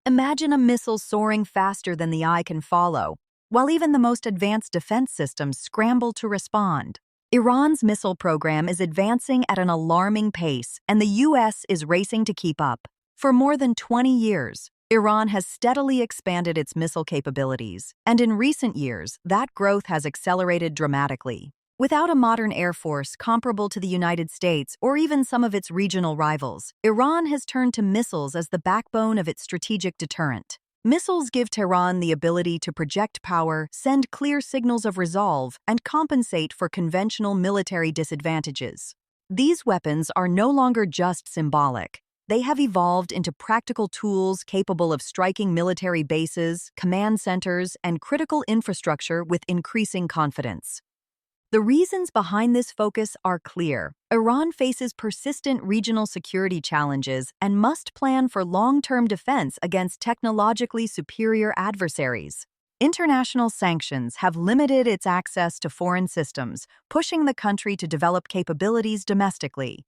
Imagine a missile soaring faster than the eye can follow, while even the most advanced defense systems scramble to respond. Iran's missile program is advancing at an alarming pace, and the U.S. is racing to keep up. For more than 20 years, Iran has steadily expanded its missile capabilities, and in recent years, that growth has accelerated dramatically. Without a modern air force comparable to the United States or even some of its regional rivals, Iran has turned to missiles as the backbone of its strategic deterrent. Missiles give Tehran the ability to project power, send clear signals of resolve, and compensate for conventional military disadvantages. These weapons are no longer just symbolic. They have evolved into practical tools capable of striking military bases, command centers, and critical infrastructure with increasing confidence. The reasons behind this focus are clear. Iran faces persistent regional security challenges and must plan for long-term defense against technologically superior adversaries. International sanctions have limited its access to foreign systems, pushing the country to develop capabilities domestically.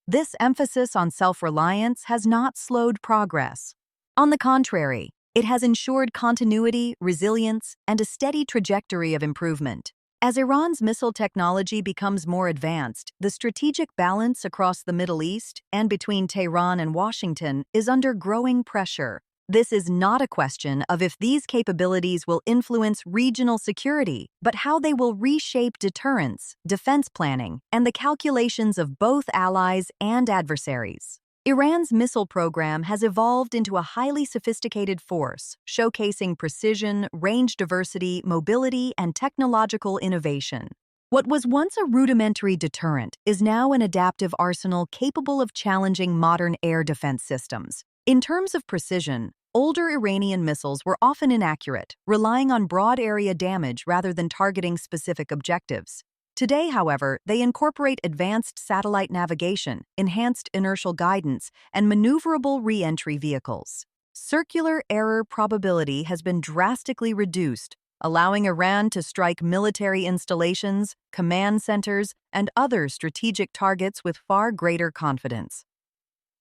This emphasis on self-reliance has not slowed progress. On the contrary, it has ensured continuity, resilience, and a steady trajectory of improvement. As Iran's missile technology becomes more advanced, the strategic balance across the Middle East and between Tehran and Washington is under growing pressure. This is not a question of if these capabilities will influence regional security, but how they will reshape deterrence, defense planning, and the calculations of both allies and adversaries. Iran's missile program has evolved into a highly sophisticated force, showcasing precision, range diversity, mobility, and technological innovation. What was once a rudimentary deterrent is now an adaptive arsenal capable of challenging modern air defense systems. In terms of precision, older Iranian missiles were often inaccurate, relying on broad-area damage rather than targeting specific objectives. Today, however, they incorporate advanced satellite navigation, enhanced inertial guidance, and maneuverable re-entry vehicles. Circular error probability has been drastically reduced, allowing Iran to strike military installations, command centers, and other strategic targets with far greater confidence.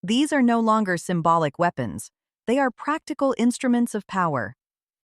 These are no longer symbolic weapons. They are practical instruments of power.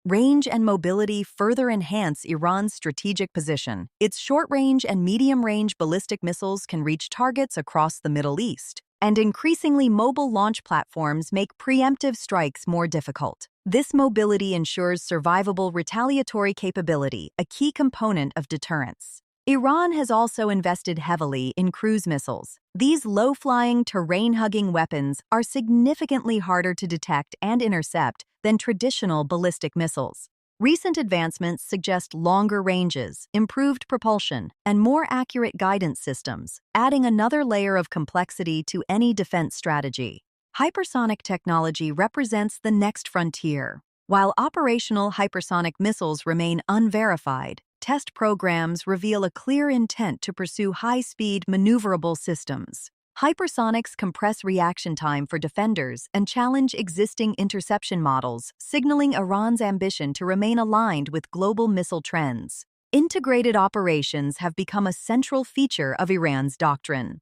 Range and mobility further enhance Iran's strategic position. Its short-range and medium-range ballistic missiles can reach targets across the Middle East, and increasingly mobile launch platforms make preemptive strikes more difficult. This mobility ensures survivable retaliatory capability, a key component of deterrence. Iran has also invested heavily in cruise missiles. These low-flying, terrain-hugging weapons are significantly harder to detect and intercept than traditional ballistic missiles. Recent advancements suggest longer ranges, improved propulsion, and more accurate guidance systems, adding another layer of complexity to any defense strategy. Hypersonic technology represents the next frontier. While operational hypersonic missiles remain unverified, test programs reveal a clear intent to pursue high-speed, maneuverable systems. Hypersonics compress reaction time for defenders and challenge existing interception models, signaling Iran's ambition to remain aligned with global missile trends. Integrated operations have become a central feature of Iran's doctrine.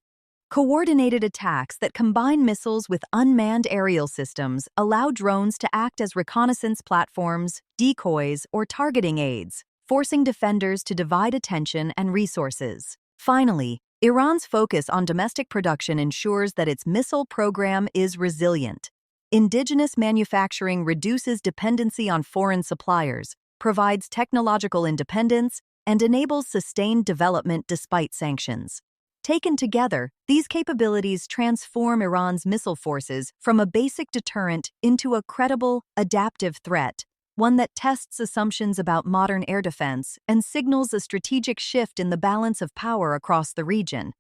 Coordinated attacks that combine missiles with unmanned aerial systems allow drones to act as reconnaissance platforms, decoys, or targeting aids, forcing defenders to divide attention and resources. Finally, Iran's focus on domestic production ensures that its missile program is resilient. Indigenous manufacturing reduces dependency on foreign suppliers, provides technological independence, and enables sustained development despite sanctions. Taken together, these capabilities transform Iran's missile forces from a basic deterrent into a credible, adaptive threat, one that tests assumptions about modern air defense and signals a strategic shift in the balance of power across the region.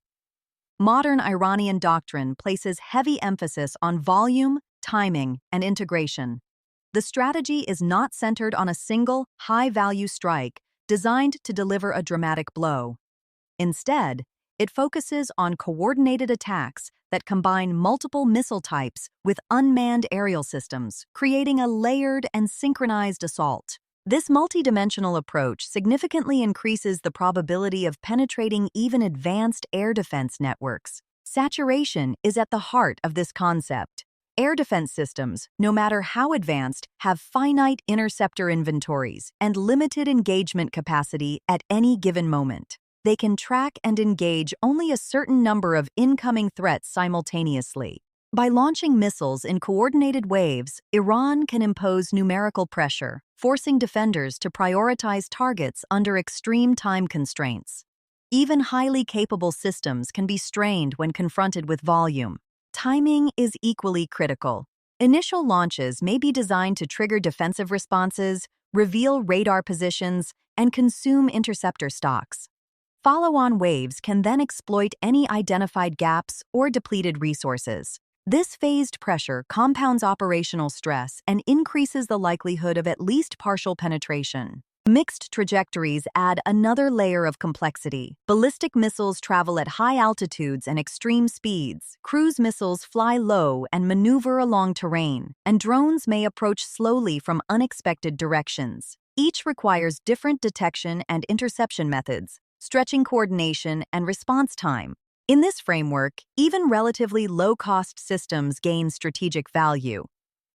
Modern Iranian doctrine places heavy emphasis on volume, timing, and integration. The strategy is not centered on a single, high-value strike designed to deliver a dramatic blow. Instead, it focuses on coordinated attacks that combine multiple missile types with unmanned aerial systems, creating a layered and synchronized assault. This multidimensional approach significantly increases the probability of penetrating even advanced air defense networks. Saturation is at the heart of this concept. Air defense systems, no matter how advanced, have finite interceptor inventories and limited engagement capacity at any given moment. They can track and engage only a certain number of incoming threats simultaneously. By launching missiles in coordinated waves, Iran can impose numerical pressure, forcing defenders to prioritize targets under extreme time constraints. Even highly capable systems can be strained when confronted with volume. Timing is equally critical. Initial launches may be designed to trigger defensive responses, reveal radar positions, and consume interceptor stocks. Follow-on waves can then exploit any identified gaps or depleted resources. This phased pressure compounds operational stress and increases the likelihood of at least partial penetration. Mixed trajectories add another layer of complexity. Ballistic missiles travel at high altitudes and extreme speeds, cruise missiles fly low and maneuver along terrain, and drones may approach slowly from unexpected directions. Each requires different detection and interception methods, stretching coordination and response time. In this framework, even relatively low-cost systems gain strategic value.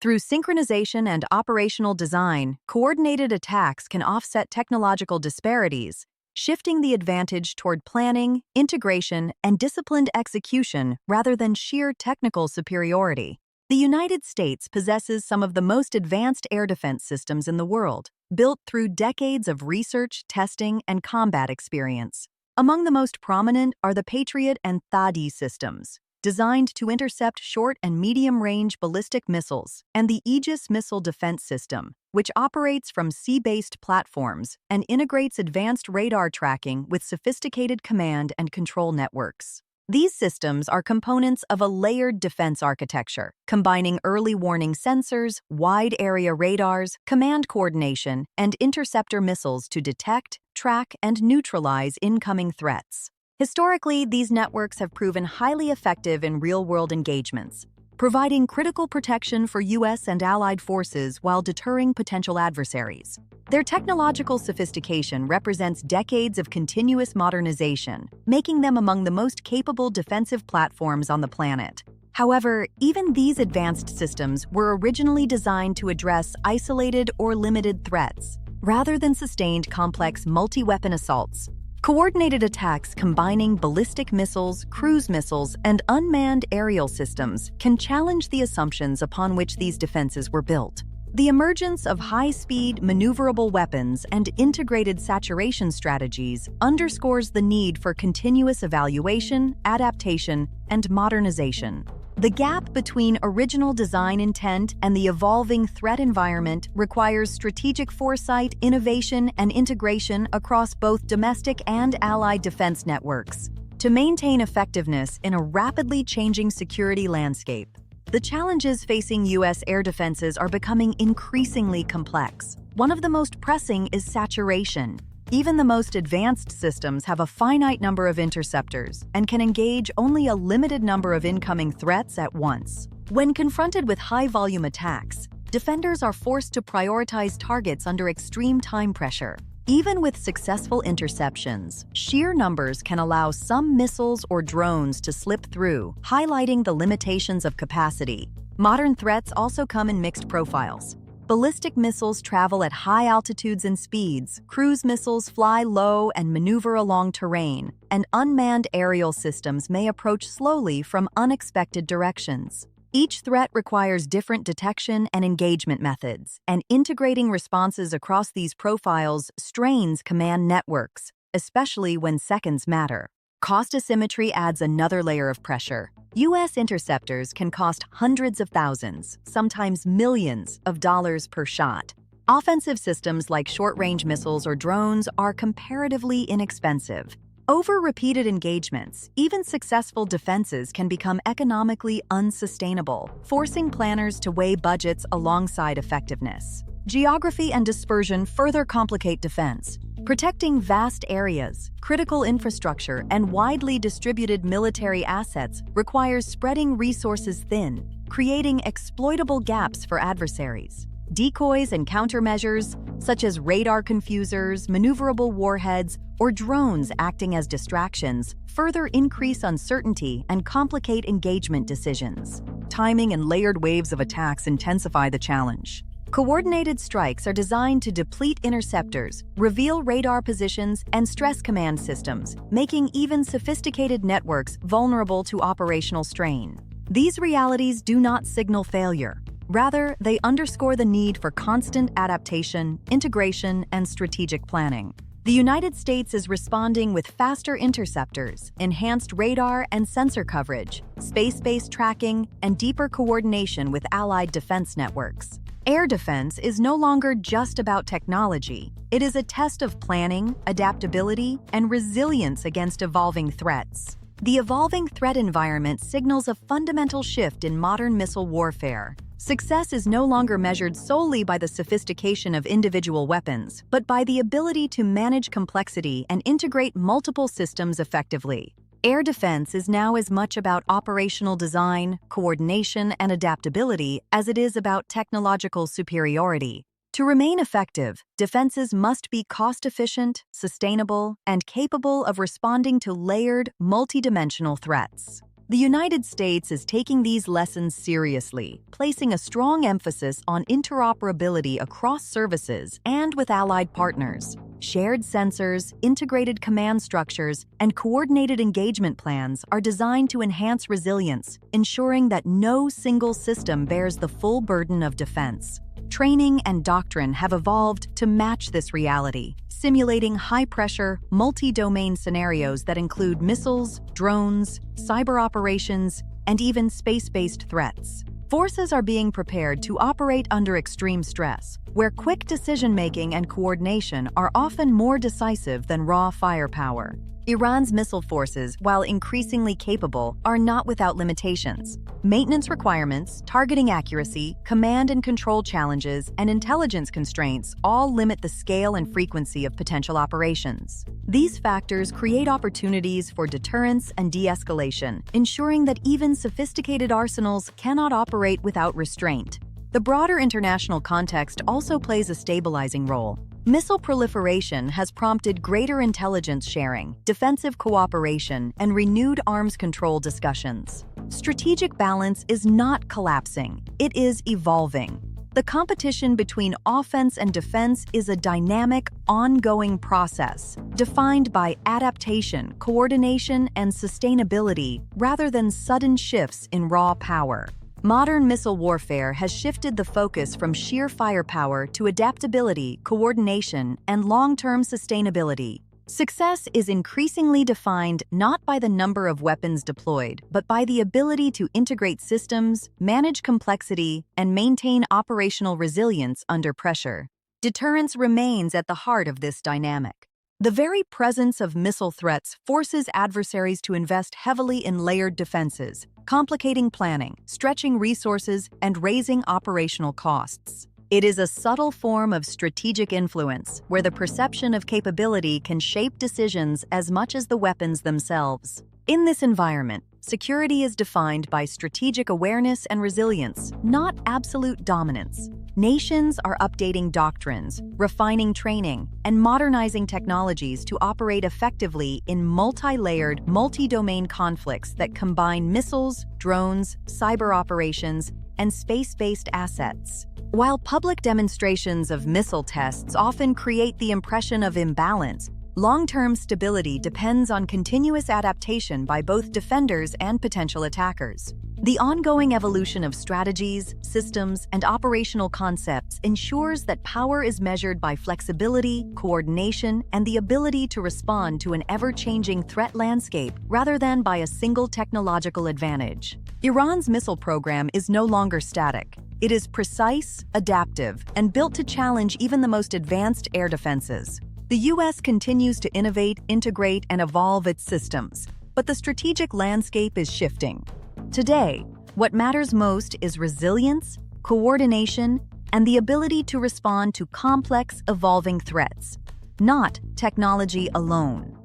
Through synchronization and operational design, coordinated attacks can offset technological disparities, shifting the advantage toward planning, integration, and disciplined execution rather than sheer technical superiority. The United States possesses some of the most advanced air defense systems in the world, built through decades of research, testing, and combat experience. Among the most prominent are the Patriot and Aegis systems, designed to intercept short and medium-range ballistic missiles, and the Aegis missile defense system, which operates from sea-based platforms and integrates advanced radar tracking with sophisticated command and control networks. These systems are components of a layered defense architecture, combining early warning sensors, wide-area radars, command coordination, and interceptor missiles to detect, track, and neutralize incoming threats. Historically, these networks have proven highly effective in real-world engagements, providing critical protection for U.S. and allied forces while deterring potential adversaries. Their technological sophistication represents decades of continuous modernization, making them among the most capable defensive platforms on the planet. However, even these advanced systems were originally designed to address isolated or limited threats, rather than sustained complex multi-weapon assaults. Coordinated attacks combining ballistic missiles, cruise missiles, and unmanned aerial systems can challenge the assumptions upon which these defenses were built. The emergence of high-speed, maneuverable weapons and integrated saturation strategies underscores the need for continuous evaluation, adaptation, and modernization. The gap between original design intent and the evolving threat environment requires strategic foresight, innovation, and integration across both domestic and allied defense networks. To maintain effectiveness in a rapidly changing security landscape, the challenges facing U.S. air defenses are becoming increasingly complex. One of the most pressing is saturation. Even the most advanced systems have a finite number of interceptors and can engage only a limited number of incoming threats at once. When confronted with high-volume attacks, defenders are forced to prioritize targets under extreme time pressure. Even with successful interceptions, sheer numbers can allow some missiles or drones to slip through, highlighting the limitations of capacity. Modern threats also come in mixed profiles. Ballistic missiles travel at high altitudes and speeds, cruise missiles fly low and maneuver along terrain, and unmanned aerial systems may approach slowly from unexpected directions. Each threat requires different detection and engagement methods, and integrating responses across these profiles strains command networks, especially when seconds matter. Cost asymmetry adds another layer of pressure. U.S. interceptors can cost hundreds of thousands, sometimes millions of dollars per shot. Offensive systems like short-range missiles or drones are comparatively inexpensive. Over repeated engagements, even successful defenses can become economically unsustainable, forcing planners to weigh budgets alongside effectiveness. Geography and dispersion further complicate defense. Protecting vast areas, critical infrastructure, and widely distributed military assets requires spreading resources thin, creating exploitable gaps for adversaries. Decoys and countermeasures, such as radar confusers, maneuverable warheads, or drones acting as distractions, further increase uncertainty and complicate engagement decisions. timing and layered waves of attacks intensify the challenge. Coordinated strikes are designed to deplete interceptors, reveal radar positions, and stress command systems, making even sophisticated networks vulnerable to operational strain. These realities do not signal failure. Rather, they underscore the need for constant adaptation, integration, and strategic planning. The United States is responding with faster interceptors, enhanced radar and sensor coverage, space-based tracking, and deeper coordination with allied defense networks. Air defense is no longer just about technology. It is a test of planning, adaptability, and resilience against evolving threats. The evolving threat environment signals a fundamental shift in modern missile warfare. Success is no longer measured solely by the sophistication of individual weapons, but by the ability to manage complexity and integrate multiple systems effectively. Air defense is now as much about operational design, coordination, and adaptability as it is about technological superiority. To remain effective, defenses must be cost-efficient, sustainable, and capable of responding to layered, multidimensional threats. The United States is taking these lessons seriously, placing a strong emphasis on interoperability across services and with allied partners. Shared sensors, integrated command structures, and coordinated engagement plans are designed to enhance resilience, ensuring that no single system bears the full burden of defense. Training and doctrine have evolved to match this reality, simulating high-pressure, multi-domain scenarios that include missiles, drones, cyber operations, and even space-based threats. Forces are being prepared to operate under extreme stress, where quick decision-making and coordination are often more decisive than raw firepower. Iran's missile forces, while increasingly capable, are not without limitations. Maintenance requirements, targeting accuracy, command and control challenges, and intelligence constraints all limit the scale and frequency of potential operations. These factors create opportunities for deterrence and de-escalation, ensuring that even sophisticated arsenals cannot operate without restraint. The broader international context also plays a stabilizing role. Missile proliferation has prompted greater intelligence sharing, defensive cooperation, and renewed arms control discussions. Strategic balance is not collapsing, it is evolving. The competition between offense and defense is a dynamic, ongoing process, defined by adaptation, coordination, and sustainability rather than sudden shifts in raw power. Modern missile warfare has shifted the focus from sheer firepower to adaptability, coordination, and long-term sustainability. Success is increasingly defined not by the number of weapons deployed, but by the ability to integrate systems, manage complexity, and maintain operational resilience under pressure. Deterrence remains at the heart of this dynamic. The very presence of missile threats forces adversaries to invest heavily in layered defenses, complicating planning, stretching resources, and raising operational costs. It is a subtle form of strategic influence, where the perception of capability can shape decisions as much as the weapons themselves. In this environment, security is defined by strategic awareness and resilience, not absolute dominance. Nations are updating doctrines, refining training, and modernizing technologies to operate effectively in multi-layered, multi-domain conflicts that combine missiles, drones, cyber operations, and space-based assets. While public demonstrations of missile tests often create the impression of imbalance, long-term stability depends on continuous adaptation by both defenders and potential attackers. The ongoing evolution of strategies, systems, and operational concepts ensures that power is measured by flexibility, coordination, and the ability to respond to an ever-changing threat landscape rather than by a single technological advantage. Iran's missile program is no longer static. It is precise, adaptive, and built to challenge even the most advanced air defenses. The U.S. continues to innovate, integrate, and evolve its systems, but the strategic landscape is shifting. Today, what matters most is resilience, coordination, and the ability to respond to complex, evolving threats, not technology alone.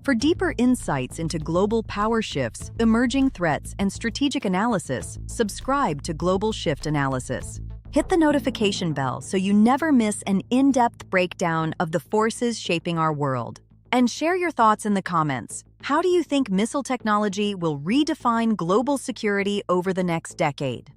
For deeper insights into global power shifts, emerging threats, and strategic analysis, subscribe to Global Shift Analysis. Hit the notification bell so you never miss an in-depth breakdown of the forces shaping our world. And share your thoughts in the comments. How do you think missile technology will redefine global security over the next decade?